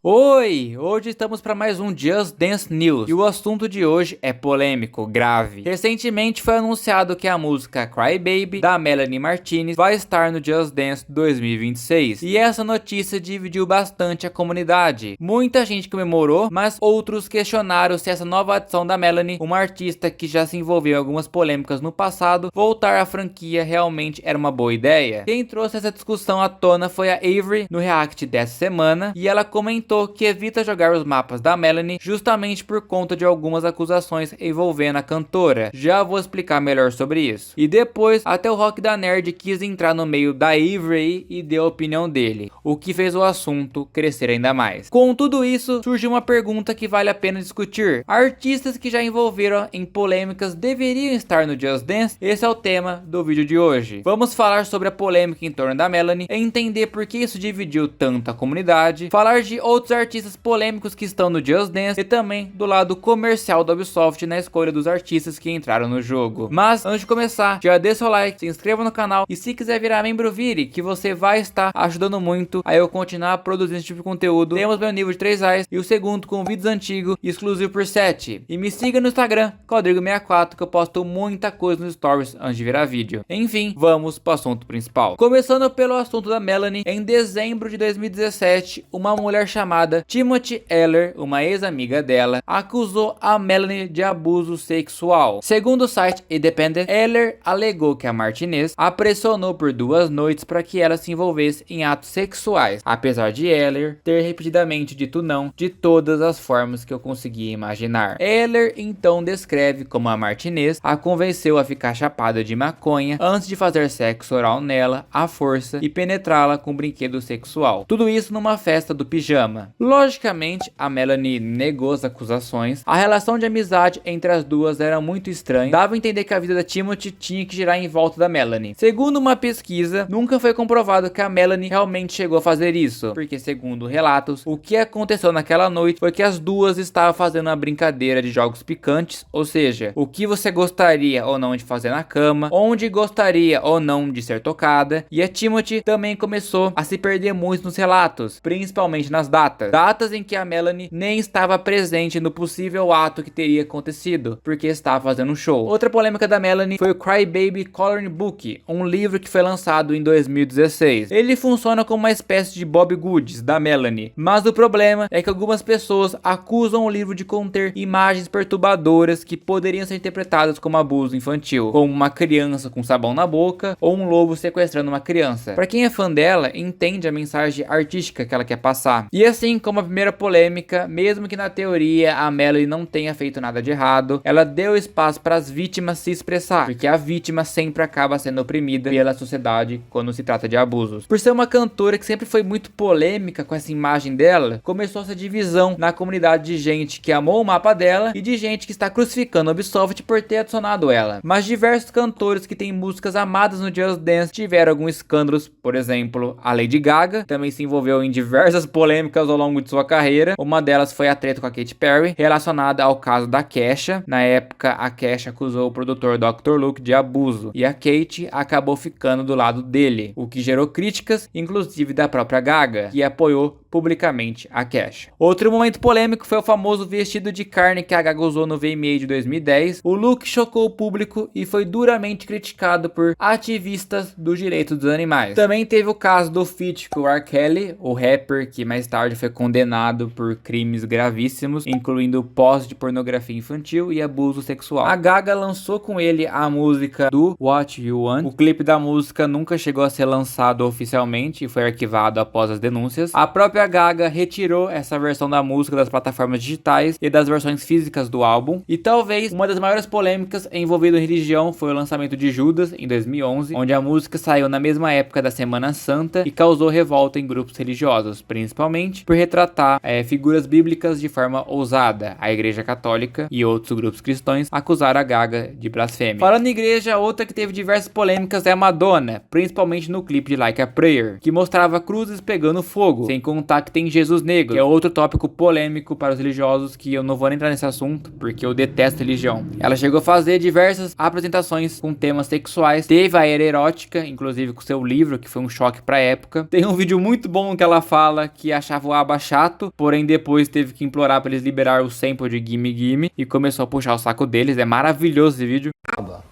Oi! Hoje estamos para mais um Just Dance News e o assunto de hoje é polêmico, grave. Recentemente foi anunciado que a música Cry Baby da Melanie Martinez vai estar no Just Dance 2026 e essa notícia dividiu bastante a comunidade. Muita gente comemorou, mas outros questionaram se essa nova adição da Melanie, uma artista que já se envolveu em algumas polêmicas no passado, voltar à franquia realmente era uma boa ideia. Quem trouxe essa discussão à tona foi a Avery no react dessa semana e ela comentou que evita jogar os mapas da Melanie justamente por conta de algumas acusações envolvendo a cantora. Já vou explicar melhor sobre isso. E depois, até o Rock da Nerd quis entrar no meio da Avery e deu a opinião dele, o que fez o assunto crescer ainda mais. Com tudo isso, surgiu uma pergunta que vale a pena discutir. Artistas que já envolveram em polêmicas deveriam estar no Just Dance? Esse é o tema do vídeo de hoje. Vamos falar sobre a polêmica em torno da Melanie, entender por que isso dividiu tanto a comunidade, falar de outros artistas polêmicos que estão no Just Dance e também do lado comercial da Ubisoft na escolha dos artistas que entraram no jogo. Mas antes de começar, já deixa seu like, se inscreva no canal e se quiser virar membro, vire, que você vai estar ajudando muito a eu continuar produzindo esse tipo de conteúdo. Temos meu nível de 3 reais e o segundo com vídeos antigos e exclusivo por 7. E me siga no Instagram, Rodrigo64, que eu posto muita coisa nos stories antes de virar vídeo. Enfim, vamos para o assunto principal. Começando pelo assunto da Melanie, em dezembro de 2017, uma mulher chamada Timothy Eller, uma ex-amiga dela, acusou a Melanie de abuso sexual. Segundo o site Independent, Eller alegou que a Martinez a pressionou por 2 noites para que ela se envolvesse em atos sexuais, apesar de Eller ter repetidamente dito não de todas as formas que eu conseguia imaginar. Eller então descreve como a Martinez a convenceu a ficar chapada de maconha antes de fazer sexo oral nela à força e penetrá-la com um brinquedo sexual. Tudo isso numa festa do pijama. Logicamente, a Melanie negou as acusações. A relação de amizade entre as duas era muito estranha. Dava a entender que a vida da Timothy tinha que girar em volta da Melanie. Segundo uma pesquisa, nunca foi comprovado que a Melanie realmente chegou a fazer isso, porque segundo relatos, o que aconteceu naquela noite foi que as duas estavam fazendo uma brincadeira de jogos picantes, ou seja, o que você gostaria ou não de fazer na cama, onde gostaria ou não de ser tocada, e a Timothy também começou a se perder muito nos relatos, principalmente nas datas em que a Melanie nem estava presente no possível ato que teria acontecido, porque estava fazendo um show. Outra polêmica da Melanie foi o Cry Baby Coloring Book, um livro que foi lançado em 2016. Ele funciona como uma espécie de Bob Goods da Melanie, mas o problema é que algumas pessoas acusam o livro de conter imagens perturbadoras que poderiam ser interpretadas como abuso infantil, como uma criança com sabão na boca ou um lobo sequestrando uma criança. Para quem é fã dela, entende a mensagem artística que ela quer passar. E assim como a primeira polêmica, mesmo que na teoria a Melanie não tenha feito nada de errado, ela deu espaço para as vítimas se expressar, porque a vítima sempre acaba sendo oprimida pela sociedade quando se trata de abusos. Por ser uma cantora que sempre foi muito polêmica com essa imagem dela, começou essa divisão na comunidade de gente que amou o mapa dela e de gente que está crucificando a Ubisoft por ter adicionado ela. Mas diversos cantores que têm músicas amadas no Just Dance tiveram alguns escândalos, por exemplo, a Lady Gaga também se envolveu em diversas polêmicas ao longo de sua carreira. Uma delas foi a treta com a Katy Perry, relacionada ao caso da Kesha. Na época, a Kesha acusou o produtor Dr. Luke de abuso, e a Katy acabou ficando do lado dele, o que gerou críticas, inclusive da própria Gaga, que apoiou publicamente a Kesha. Outro momento polêmico foi o famoso vestido de carne que a Gaga usou no VMA de 2010. O look chocou o público e foi duramente criticado por ativistas dos direitos dos animais. Também teve o caso do feat com o R. Kelly, o rapper que mais tarde foi condenado por crimes gravíssimos, incluindo posse de pornografia infantil e abuso sexual. A Gaga lançou com ele a música do What You Want. O clipe da música nunca chegou a ser lançado oficialmente e foi arquivado após as denúncias. A própria Gaga retirou essa versão da música das plataformas digitais e das versões físicas do álbum. E talvez uma das maiores polêmicas envolvendo religião foi o lançamento de Judas em 2011, onde a música saiu na mesma época da Semana Santa e causou revolta em grupos religiosos, principalmente por retratar figuras bíblicas de forma ousada. A Igreja Católica e outros grupos cristãos acusaram a Gaga de blasfêmia. Falando em igreja, outra que teve diversas polêmicas é a Madonna, principalmente no clipe de Like a Prayer, que mostrava cruzes pegando fogo, sem contar que tem Jesus negro, que é outro tópico polêmico para os religiosos, que eu não vou nem entrar nesse assunto, porque eu detesto religião. Ela chegou a fazer diversas apresentações com temas sexuais, teve a era erótica, inclusive com seu livro, que foi um choque pra época. Tem um vídeo muito bom que ela fala que achava o ABBA chato, porém depois teve que implorar pra eles liberar o sample de Gimme Gimme e começou a puxar o saco deles. É maravilhoso esse vídeo. ABBA.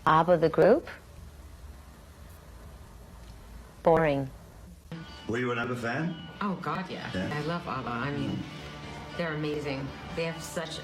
ABBA the group? Boring. Were you an ABBA fan? Oh God, yeah. I love ABBA. I mean, they're amazing. They have such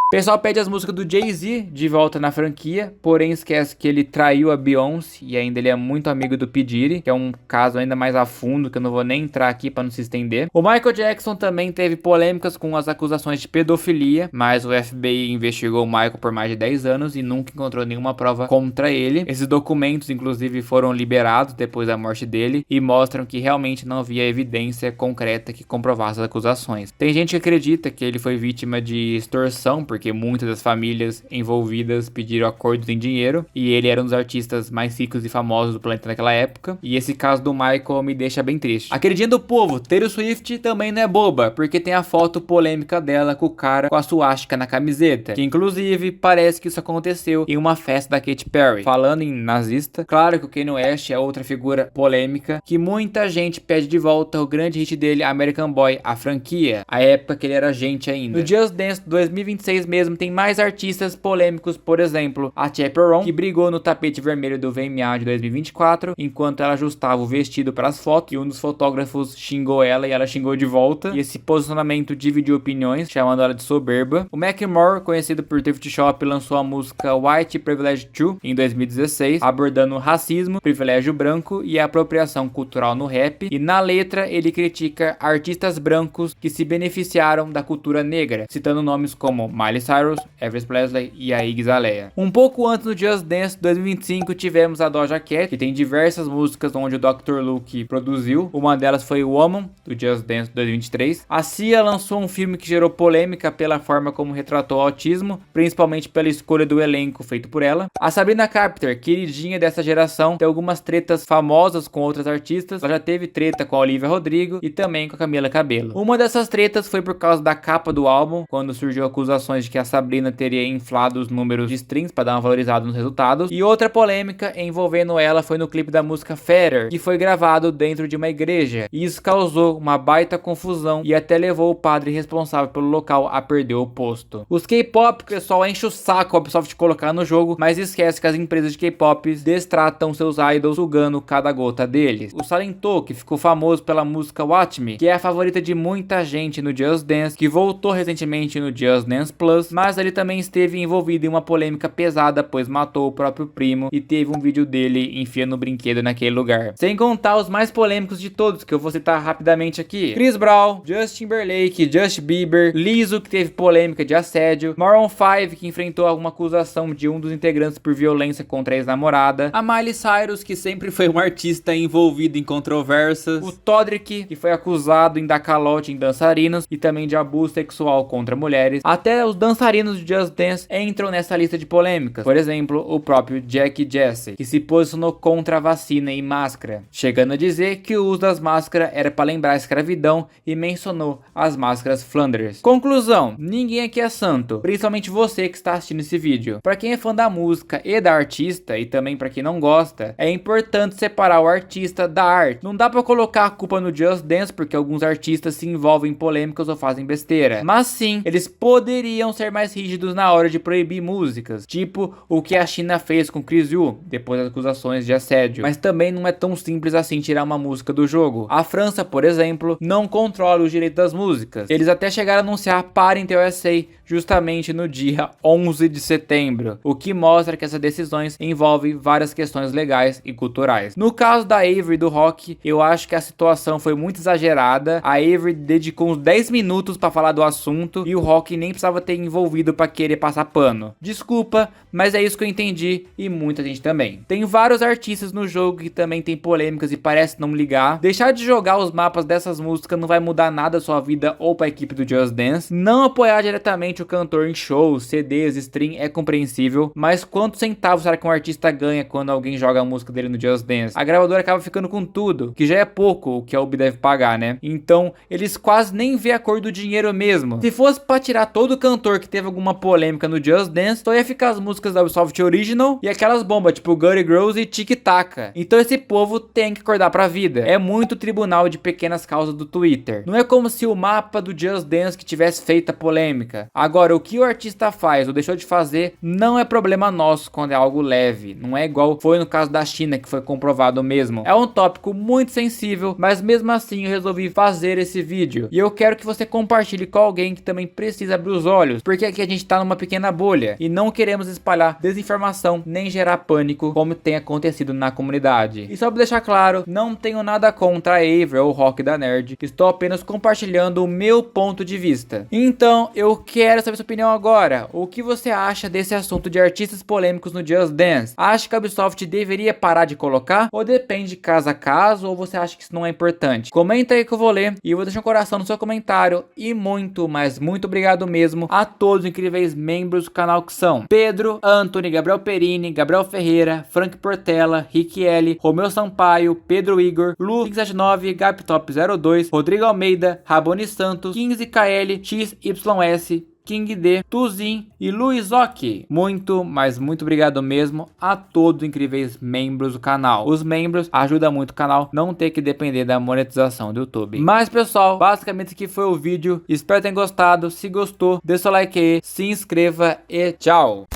O pessoal pede as músicas do Jay-Z de volta na franquia, porém esquece que ele traiu a Beyoncé e ainda ele é muito amigo do P. Diddy, que é um caso ainda mais a fundo, que eu não vou nem entrar aqui para não se estender. O Michael Jackson também teve polêmicas com as acusações de pedofilia, mas o FBI investigou o Michael por mais de 10 anos e nunca encontrou nenhuma prova contra ele. Esses documentos, inclusive, foram liberados depois da morte dele e mostram que realmente não havia evidência concreta que comprovasse as acusações. Tem gente que acredita que ele foi vítima de extorsão, porque muitas das famílias envolvidas pediram acordos em dinheiro e ele era um dos artistas mais ricos e famosos do planeta naquela época. E esse caso do Michael me deixa bem triste. A queridinha do povo, Taylor Swift, também não é boba, porque tem a foto polêmica dela com o cara com a suástica na camiseta, que inclusive parece que isso aconteceu em uma festa da Katy Perry. Falando em nazista, claro que o Kanye West é outra figura polêmica que muita gente pede de volta o grande hit dele, American Boy, a franquia, a época que ele era gente ainda. No Just Dance 2026 mesmo tem mais artistas polêmicos, por exemplo, a Chaperone, que brigou no tapete vermelho do VMA de 2024, enquanto ela ajustava o vestido para as fotos, e um dos fotógrafos xingou ela e ela xingou de volta, e esse posicionamento dividiu opiniões, chamando ela de soberba. O Macklemore, conhecido por Thrift Shop, lançou a música White Privilege 2 em 2016, abordando racismo, privilégio branco e a apropriação cultural no rap, e na letra ele critica artistas brancos que se beneficiaram da cultura negra, citando nomes como Miley Cyrus, Elvis Presley e a Iggy Azalea. Um pouco antes do Just Dance 2025 tivemos a Doja Cat, que tem diversas músicas onde o Dr. Luke produziu. Uma delas foi Woman, do Just Dance 2023. A Cia lançou um filme que gerou polêmica pela forma como retratou o autismo, principalmente pela escolha do elenco feito por ela. A Sabrina Carpenter, queridinha dessa geração, tem algumas tretas famosas com outras artistas. Ela já teve treta com a Olivia Rodrigo e também com a Camila Cabello. Uma dessas tretas foi por causa da capa do álbum, quando surgiu acusações de que a Sabrina teria inflado os números de streams para dar uma valorizada nos resultados. E outra polêmica envolvendo ela foi no clipe da música Feather, que foi gravado dentro de uma igreja. E isso causou uma baita confusão e até levou o padre responsável pelo local a perder o posto. Os K-pop, o pessoal enche o saco a Ubisoft colocar no jogo, mas esquece que as empresas de K-pop destratam seus idols sugando cada gota deles. O Salento, que ficou famoso pela música Watch Me, que é a favorita de muita gente no Just Dance, que voltou recentemente no Just Dance Plus, mas ele também esteve envolvido em uma polêmica pesada, pois matou o próprio primo e teve um vídeo dele enfiando o brinquedo naquele lugar. Sem contar os mais polêmicos de todos, que eu vou citar rapidamente aqui: Chris Brown, Justin Timberlake, Justin Bieber, Lizzo, que teve polêmica de assédio, Maroon 5, que enfrentou alguma acusação de um dos integrantes por violência contra a ex-namorada, a Miley Cyrus, que sempre foi um artista envolvido em controvérsias, o Todrick, que foi acusado em dar calote em dançarinos e também de abuso sexual contra mulheres. Até os dançarinos de Just Dance entram nessa lista de polêmicas. Por exemplo, o próprio Jack Jesse, que se posicionou contra a vacina e máscara, chegando a dizer que o uso das máscaras era para lembrar a escravidão e mencionou as máscaras Flanders. Conclusão: ninguém aqui é santo, principalmente você que está assistindo esse vídeo. Para quem é fã da música e da artista, e também para quem não gosta, é importante separar o artista da arte. Não dá para colocar a culpa no Just Dance porque alguns artistas se envolvem em polêmicas ou fazem besteira, mas sim, eles poderiam ser mais rígidos na hora de proibir músicas, tipo o que a China fez com Chris Yu depois das acusações de assédio. Mas também não é tão simples assim tirar uma música do jogo. A França, por exemplo, não controla os direitos das músicas. Eles até chegaram a anunciar Parental USA justamente no dia 11 de setembro, o que mostra que essas decisões envolvem várias questões legais e culturais. No caso da Avery do rock, eu acho que a situação foi muito exagerada. A Avery dedicou uns 10 minutos para falar do assunto e o rock nem precisava ter envolvido para querer passar pano. Desculpa, mas é isso que eu entendi e muita gente também. Tem vários artistas no jogo que também tem polêmicas e parece não ligar. Deixar de jogar os mapas dessas músicas não vai mudar nada a sua vida ou para a equipe do Just Dance. Não apoiar diretamente realmente o cantor em shows, CDs, stream é compreensível, mas quantos centavos será que um artista ganha quando alguém joga a música dele no Just Dance? A gravadora acaba ficando com tudo, que já é pouco o que a UB deve pagar, né? Então, eles quase nem vê a cor do dinheiro mesmo. Se fosse pra tirar todo cantor que teve alguma polêmica no Just Dance, só ia ficar as músicas da Ubisoft Original e aquelas bombas, tipo Gutty Girls e Tic Taca. Então esse povo tem que acordar pra vida. É muito tribunal de pequenas causas do Twitter. Não é como se o mapa do Just Dance que tivesse feito a polêmica. Agora, o que o artista faz ou deixou de fazer não é problema nosso quando é algo leve. Não é igual foi no caso da China, que foi comprovado mesmo. É um tópico muito sensível, mas mesmo assim eu resolvi fazer esse vídeo. E eu quero que você compartilhe com alguém que também precisa abrir os olhos, porque aqui a gente tá numa pequena bolha e não queremos espalhar desinformação nem gerar pânico como tem acontecido na comunidade. E só pra deixar claro, não tenho nada contra a Avery ou o Rock da Nerd, estou apenas compartilhando o meu ponto de vista. Então eu quero saber sua opinião agora. O que você acha desse assunto de artistas polêmicos no Just Dance? Acha que a Ubisoft deveria parar de colocar? Ou depende caso a caso? Ou você acha que isso não é importante? Comenta aí que eu vou ler e eu vou deixar um coração no seu comentário. E muito, mas muito obrigado mesmo a todos os incríveis membros do canal que são Pedro, Anthony, Gabriel Perini, Gabriel Ferreira, Frank Portela, Rick L, Romeu Sampaio, Pedro Igor, Lu 579, Gaptop02, Rodrigo Almeida, Raboni Santos, 15KL, XYS, King D, Tuzin e Luizoki. Muito, mas muito obrigado mesmo a todos os incríveis membros do canal. Os membros ajudam muito o canal não ter que depender da monetização do YouTube. Mas pessoal, basicamente esse aqui foi o vídeo. Espero que tenham gostado. Se gostou, deixa o like aí, se inscreva e tchau!